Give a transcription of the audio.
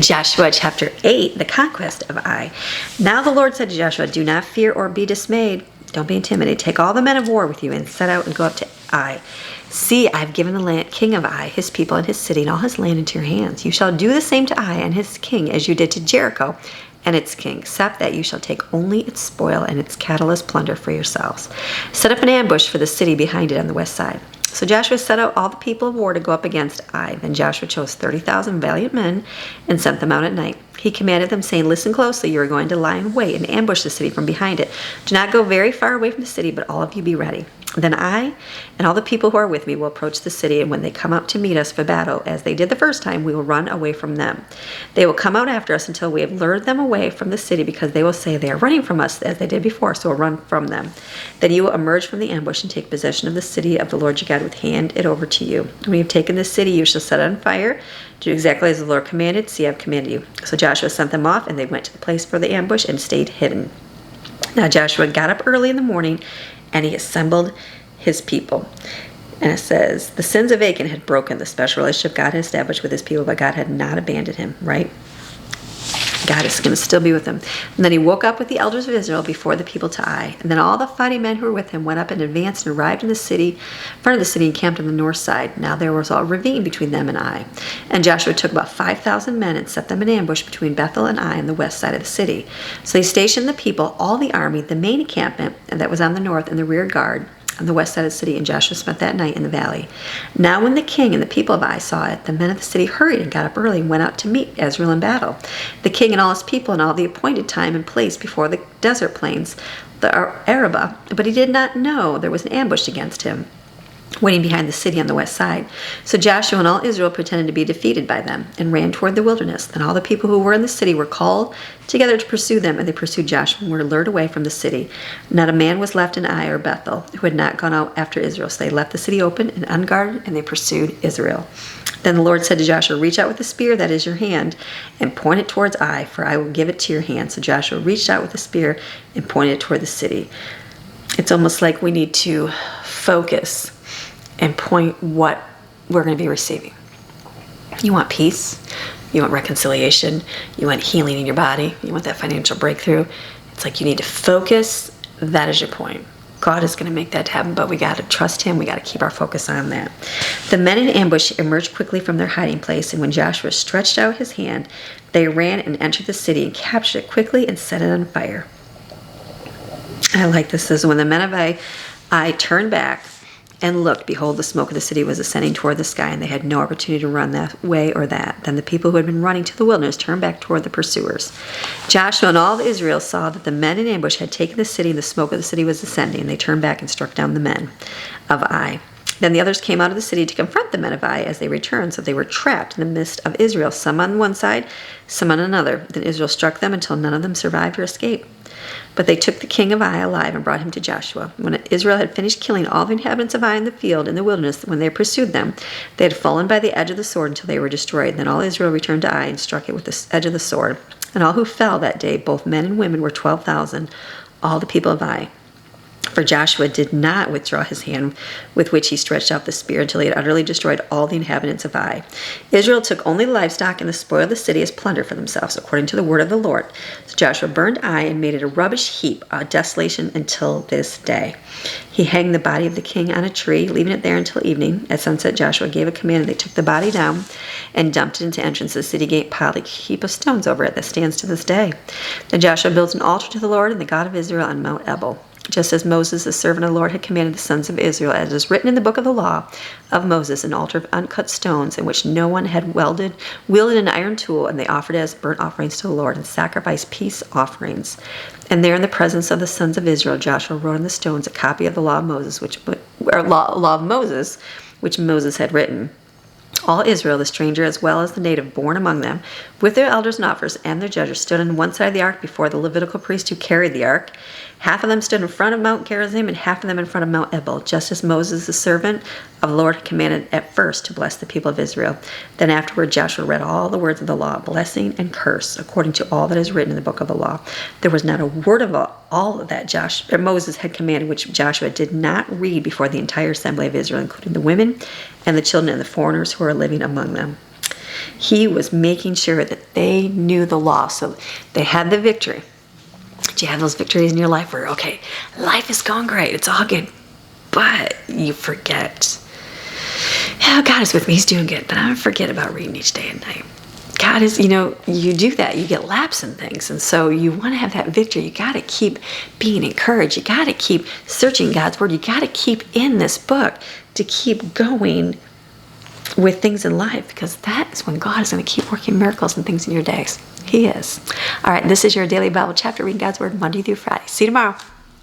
Joshua chapter 8, the conquest of Ai. Now the Lord said to Joshua, do not fear or be dismayed. Don't be intimidated. Take all the men of war with you and set out and go up to Ai. See, I have given the land, king of Ai, his people and his city and all his land into your hands. You shall do the same to Ai and his king as you did to Jericho and its king, except that you shall take only its spoil and its cattle as plunder for yourselves. Set up an ambush for the city behind it on the west side. So Joshua set out all the people of war to go up against Ai. Then Joshua chose 30,000 valiant men and sent them out at night. He commanded them, saying, listen closely, you are going to lie in wait and ambush the city from behind it. Do not go very far away from the city, but all of you be ready. Then I and all the people who are with me will approach the city, and when they come out to meet us for battle, as they did the first time, we will run away from them. They will come out after us until we have lured them away from the city, because they will say they are running from us as they did before, so we'll run from them. Then you will emerge from the ambush and take possession of the city of the Lord your God, with hand it over to you. When you have taken the city, you shall set it on fire. Do exactly as the Lord commanded. See, I have commanded you. So Joshua sent them off, and they went to the place for the ambush and stayed hidden. Now Joshua got up early in the morning, and he assembled his people. And it says, the sins of Achan had broken the special relationship God had established with his people, but God had not abandoned him, right? God is going to still be with him. And then he woke up with the elders of Israel before the people to Ai. And then all the fighting men who were with him went up and advanced and arrived in the city, in front of the city, and camped on the north side. Now there was a ravine between them and Ai. And Joshua took about 5,000 men and set them in ambush between Bethel and Ai on the west side of the city. So he stationed the people, all the army, the main encampment, and that was on the north, and the rear guard on the west side of the city, and Joshua spent that night in the valley. Now when the king and the people of Ai saw it, the men of the city hurried and got up early and went out to meet Israel in battle. The king and all his people and all the appointed time and place before the desert plains, the Arabah, but he did not know there was an ambush against him, waiting behind the city on the west side. So Joshua and all Israel pretended to be defeated by them and ran toward the wilderness. Then all the people who were in the city were called together to pursue them, and they pursued Joshua and were lured away from the city. Not a man was left in Ai or Bethel who had not gone out after Israel. So they left the city open and unguarded, and they pursued Israel. Then the Lord said to Joshua, reach out with the spear that is your hand and point it towards Ai, for I will give it to your hand. So Joshua reached out with the spear and pointed it toward the city. It's almost like we need to focus and point what we're going to be receiving. You want peace, you want reconciliation, you want healing in your body, you want that financial breakthrough. It's like you need to focus. That is your point. God is going to make that happen, but we got to trust him. We got to keep our focus on that. The men in ambush emerged quickly from their hiding place, and when Joshua stretched out his hand, they ran and entered the city and captured it quickly and set it on fire. I like this. This is when the men of Ai turned back and looked, behold, the smoke of the city was ascending toward the sky, and they had no opportunity to run that way or that. Then the people who had been running to the wilderness turned back toward the pursuers. Joshua and all of Israel saw that the men in ambush had taken the city, and the smoke of the city was ascending, and they turned back and struck down the men of Ai. Then the others came out of the city to confront the men of Ai as they returned, so they were trapped in the midst of Israel, some on one side, some on another. Then Israel struck them until none of them survived or escaped. But they took the king of Ai alive and brought him to Joshua. When Israel had finished killing all the inhabitants of Ai in the field, in the wilderness, when they pursued them, they had fallen by the edge of the sword until they were destroyed. Then all Israel returned to Ai and struck it with the edge of the sword. And all who fell that day, both men and women, were 12,000, all the people of Ai. For Joshua did not withdraw his hand with which he stretched out the spear until he had utterly destroyed all the inhabitants of Ai. Israel took only the livestock and the spoil of the city as plunder for themselves, according to the word of the Lord. So Joshua burned Ai and made it a rubbish heap, a desolation until this day. He hanged the body of the king on a tree, leaving it there until evening. At sunset, Joshua gave a command, and they took the body down and dumped it into entrance of the city gate, piled a heap of stones over it that stands to this day. Then Joshua built an altar to the Lord and the God of Israel on Mount Ebal, just as Moses, the servant of the Lord, had commanded the sons of Israel, as is written in the book of the law of Moses, an altar of uncut stones in which no one had wielded an iron tool, and they offered it as burnt offerings to the Lord and sacrificed peace offerings. And there in the presence of the sons of Israel, Joshua wrote on the stones a copy of the law of Moses, which Moses had written. All Israel, the stranger as well as the native born among them, with their elders and officers and their judges, stood on one side of the ark before the Levitical priest who carried the ark. Half of them stood in front of Mount Gerizim and half of them in front of Mount Ebal, just as Moses, the servant of the Lord, had commanded at first to bless the people of Israel. Then afterward Joshua read all the words of the law, blessing and curse, according to all that is written in the book of the law. There was not a word of all that Moses had commanded which Joshua did not read before the entire assembly of Israel, including the women and the children and the foreigners who are living among them. He was making sure that they knew the law. So they had the victory. Do you have those victories in your life where, okay, life is going great, it's all good, but you forget, yeah, God is with me, he's doing good, but I don't forget about reading each day and night. God is, you do that, you get lapse in things. And so you want to have that victory. You got to keep being encouraged. You got to keep searching God's word. You got to keep in this book to keep going with things in life, because that is when God is going to keep working miracles and things in your days. He is. All right, this is your daily Bible chapter reading God's word Monday through Friday. See you tomorrow.